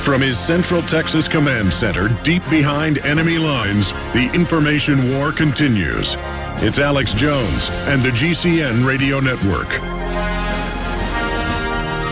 From his Central Texas Command Center, deep behind enemy lines, the information war continues. It's Alex Jones and the GCN Radio Network.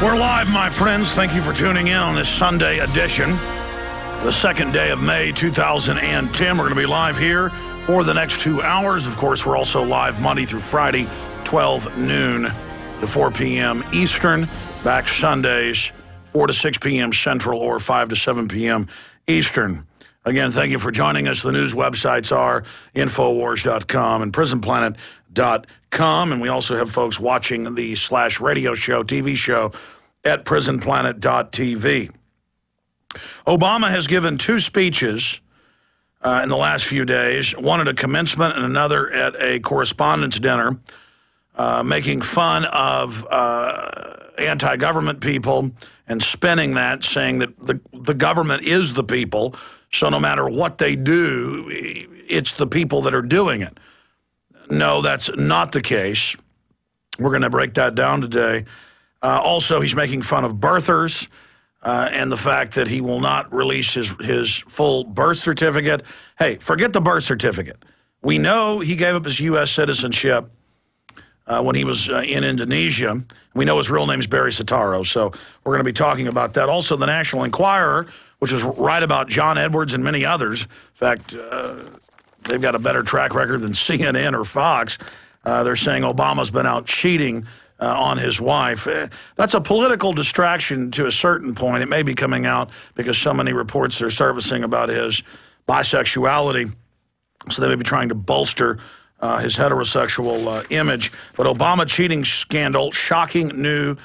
We're live, my friends. Thank you for tuning in on this Sunday edition, the second day of May 2010. We're going to be live here for the next 2 hours. Of course, we're also live Monday through Friday, 12 noon to 4 p.m. Eastern. Back Sundays, 4 to 6 p.m. Central or 5 to 7 p.m. Eastern. Again, thank you for joining us. The news websites are Infowars.com and PrisonPlanet.com. And we also have folks watching the / radio show, TV show at PrisonPlanet.tv. Obama has given 2 speeches in the last few days, one at a commencement and another at a correspondence dinner, making fun of anti-government people and spinning that, saying that the government is the people, so no matter what they do, it's the people that are doing it. No, that's not the case. We're going to break that down today. Also, he's making fun of birthers and the fact that he will not release his full birth certificate. Hey, forget the birth certificate. We know he gave up his U.S. citizenship when he was in Indonesia. We know his real name is Barry Soetoro, so we're going to be talking about that. Also, the National Enquirer, which is right about John Edwards and many others. In fact, they've got a better track record than CNN or Fox. They're saying Obama's been out cheating on his wife. That's a political distraction to a certain point. It may be coming out because so many reports are surfacing about his bisexuality, so they may be trying to bolster his heterosexual image. But Obama cheating scandal, shocking new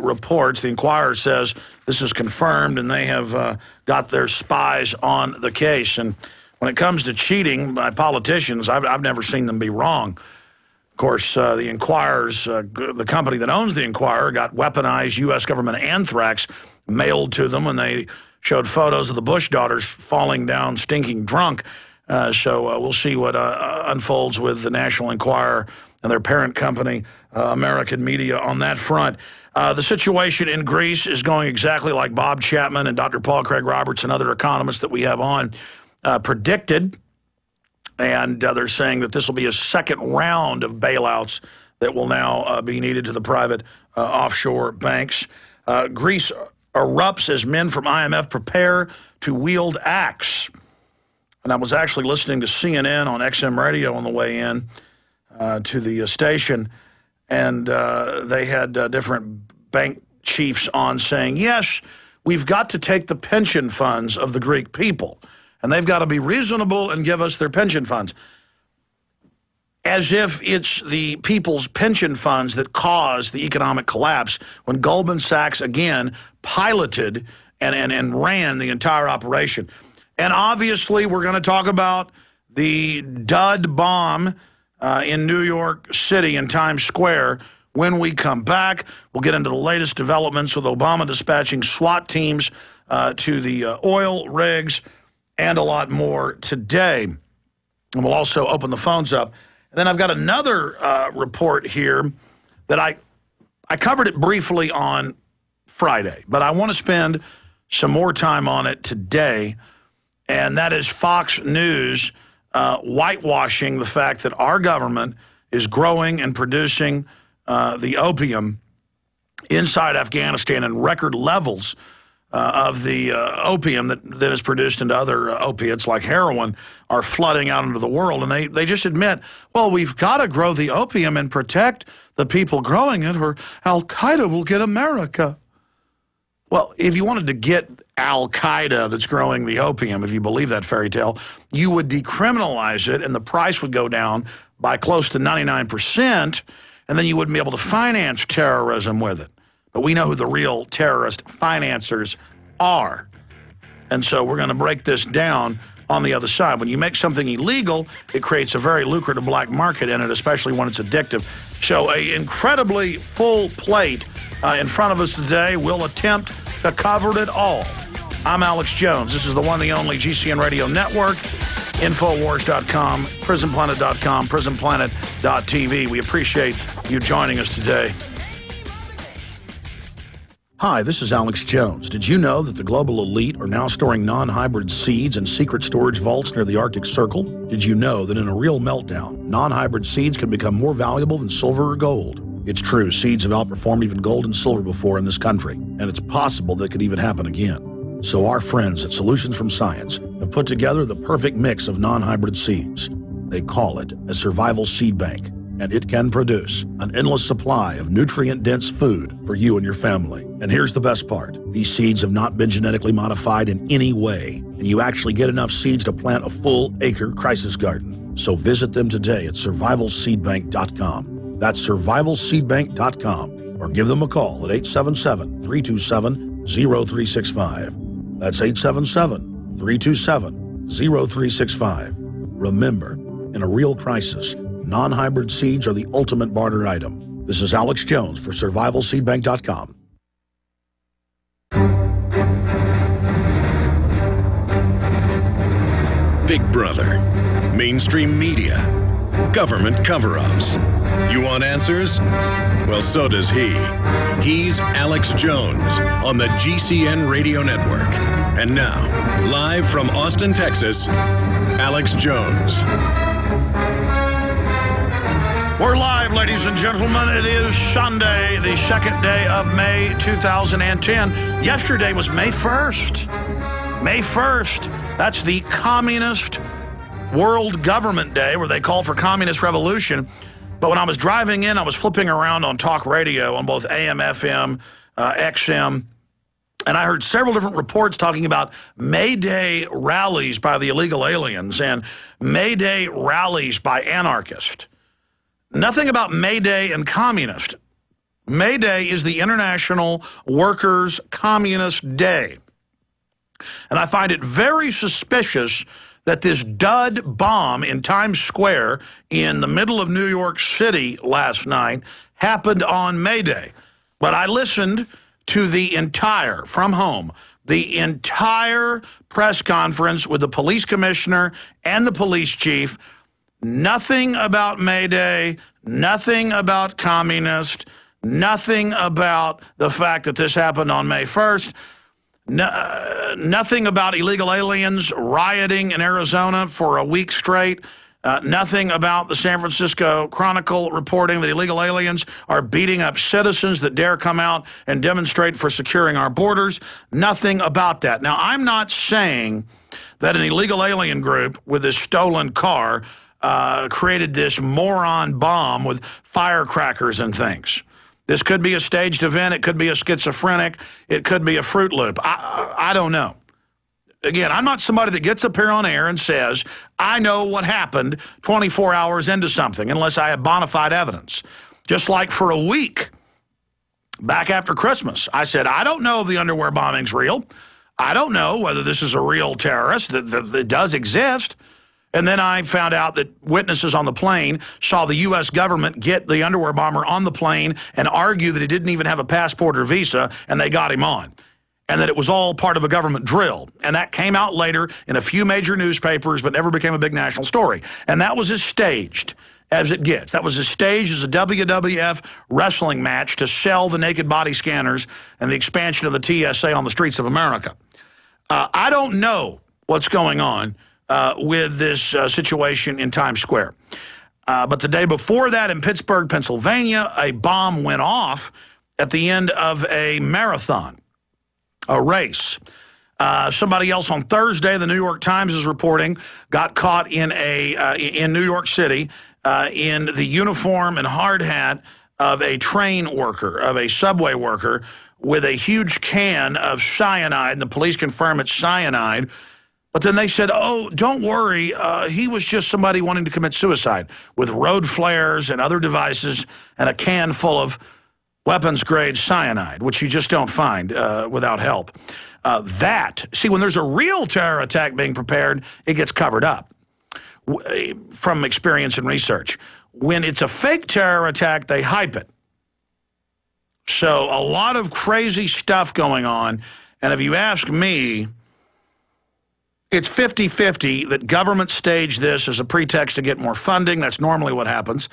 reports. The Enquirer says this is confirmed, and they have got their spies on the case. And when it comes to cheating by politicians, I've never seen them be wrong. Of course, the Enquirer's, the company that owns the Enquirer, got weaponized U.S. government anthrax mailed to them when they showed photos of the Bush daughters falling down stinking drunk. So we'll see what unfolds with the National Enquirer and their parent company, American Media, on that front. The situation in Greece is going exactly like Bob Chapman and Dr. Paul Craig Roberts and other economists that we have on predicted. And they're saying that this will be a second round of bailouts that will now be needed to the private offshore banks. Greece erupts as men from IMF prepare to wield axe. And I was actually listening to CNN on XM radio on the way in to the station, and they had different bank chiefs on saying, yes, we've got to take the pension funds of the Greek people, and they've got to be reasonable and give us their pension funds. As if it's the people's pension funds that caused the economic collapse when Goldman Sachs, again, piloted and ran the entire operation. And obviously, we're going to talk about the dud bomb in New York City in Times Square when we come back. We'll get into the latest developments with Obama dispatching SWAT teams to the oil rigs and a lot more today. And we'll also open the phones up. And then I've got another report here that I covered it briefly on Friday, but I want to spend some more time on it today. And that is Fox News whitewashing the fact that our government is growing and producing the opium inside Afghanistan in record levels of the opium that is produced into other opiates like heroin are flooding out into the world. And they just admit, well, we've got to grow the opium and protect the people growing it, or Al-Qaeda will get America. Well, if you wanted to get Al-Qaeda that's growing the opium, if you believe that fairy tale, you would decriminalize it and the price would go down by close to 99%, and then you wouldn't be able to finance terrorism with it. But we know who the real terrorist financiers are. And so we're going to break this down on the other side. When you make something illegal, it creates a very lucrative black market in it, especially when it's addictive. So an incredibly full plate in front of us today. We'll attempt to cover it all. I'm Alex Jones. This is the one, the only GCN Radio Network, Infowars.com, PrisonPlanet.com, PrisonPlanet.tv. We appreciate you joining us today. Hi, this is Alex Jones. Did you know that the global elite are now storing non-hybrid seeds in secret storage vaults near the Arctic Circle? Did you know that in a real meltdown, non-hybrid seeds can become more valuable than silver or gold? It's true, seeds have outperformed even gold and silver before in this country, and it's possible that it could even happen again. So our friends at Solutions from Science have put together the perfect mix of non-hybrid seeds. They call it a survival seed bank, and it can produce an endless supply of nutrient-dense food for you and your family. And here's the best part. These seeds have not been genetically modified in any way, and you actually get enough seeds to plant a full-acre crisis garden. So visit them today at survivalseedbank.com. That's survivalseedbank.com, or give them a call at 877-327-0365. That's 877-327-0365. Remember, in a real crisis, non-hybrid seeds are the ultimate barter item. This is Alex Jones for survivalseedbank.com. Big Brother, mainstream media, government cover-ups. You want answers? Well, so does he. He's Alex Jones on the GCN Radio Network. And now, live from Austin, Texas, Alex Jones. We're live, ladies and gentlemen. It is Sunday, the second day of May 2010. Yesterday was May 1st. May 1st. That's the Communist World Government Day, where they call for communist revolution. But when I was driving in, I was flipping around on talk radio on both AM, FM, XM, and I heard several different reports talking about May Day rallies by the illegal aliens and May Day rallies by anarchists. Nothing about May Day and communist. May Day is the International Workers' Communist Day. And I find it very suspicious that this dud bomb in Times Square in the middle of New York City last night happened on May Day. But I listened to the entire press conference with the police commissioner and the police chief. Nothing about May Day, nothing about communist, nothing about the fact that this happened on May 1st, nothing about illegal aliens rioting in Arizona for a week straight, nothing about the San Francisco Chronicle reporting that illegal aliens are beating up citizens that dare come out and demonstrate for securing our borders, nothing about that. Now, I'm not saying that an illegal alien group with this stolen car created this moron bomb with firecrackers and things. This could be a staged event. It could be a schizophrenic. It could be a Fruit Loop. I don't know. Again, I'm not somebody that gets up here on air and says, I know what happened 24 hours into something, unless I have bona fide evidence. Just like for a week back after Christmas, I said, I don't know if the underwear bombing's real. I don't know whether this is a real terrorist that does exist. And then I found out that witnesses on the plane saw the U.S. government get the underwear bomber on the plane and argue that he didn't even have a passport or visa, and they got him on. And that it was all part of a government drill. And that came out later in a few major newspapers, but never became a big national story. And that was as staged as it gets. That was as staged as a WWF wrestling match to sell the naked body scanners and the expansion of the TSA on the streets of America. I don't know what's going on with this situation in Times Square. But the day before that in Pittsburgh, Pennsylvania, a bomb went off at the end of a marathon, a race. Somebody else on Thursday, the New York Times is reporting, got caught in New York City in the uniform and hard hat of a train worker, of a subway worker, with a huge can of cyanide, and the police confirm it's cyanide. But then they said, oh, don't worry, he was just somebody wanting to commit suicide with road flares and other devices and a can full of weapons-grade cyanide, which you just don't find without help. See, when there's a real terror attack being prepared, it gets covered up from experience and research. When it's a fake terror attack, they hype it. So a lot of crazy stuff going on, and if you ask me, it's 50-50 that government staged this as a pretext to get more funding. That's normally what happens.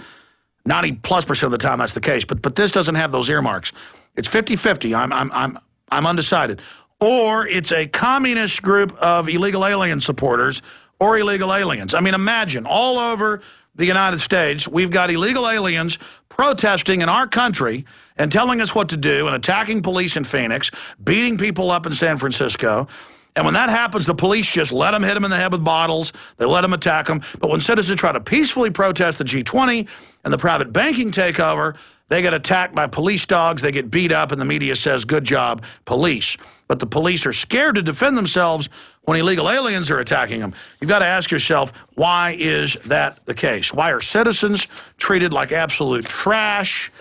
90+% of the time that's the case. But this doesn't have those earmarks. It's 50-50. I'm undecided. Or it's a communist group of illegal alien supporters or illegal aliens. I mean, imagine all over the United States, we've got illegal aliens protesting in our country and telling us what to do and attacking police in Phoenix, beating people up in San Francisco. And when that happens, the police just let them hit them in the head with bottles. They let them attack them. But when citizens try to peacefully protest the G20 and the private banking takeover, they get attacked by police dogs. They get beat up, and the media says, good job, police. But the police are scared to defend themselves when illegal aliens are attacking them. You've got to ask yourself, why is that the case? Why are citizens treated like absolute trash?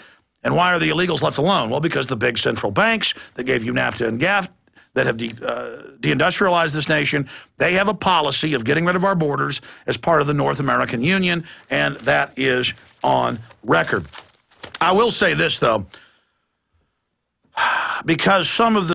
And why are the illegals left alone? Well, because the big central banks that gave you NAFTA and GAFTA, that have deindustrialized this nation, they have a policy of getting rid of our borders as part of the North American Union, and that is on record. I will say this, though, because some of the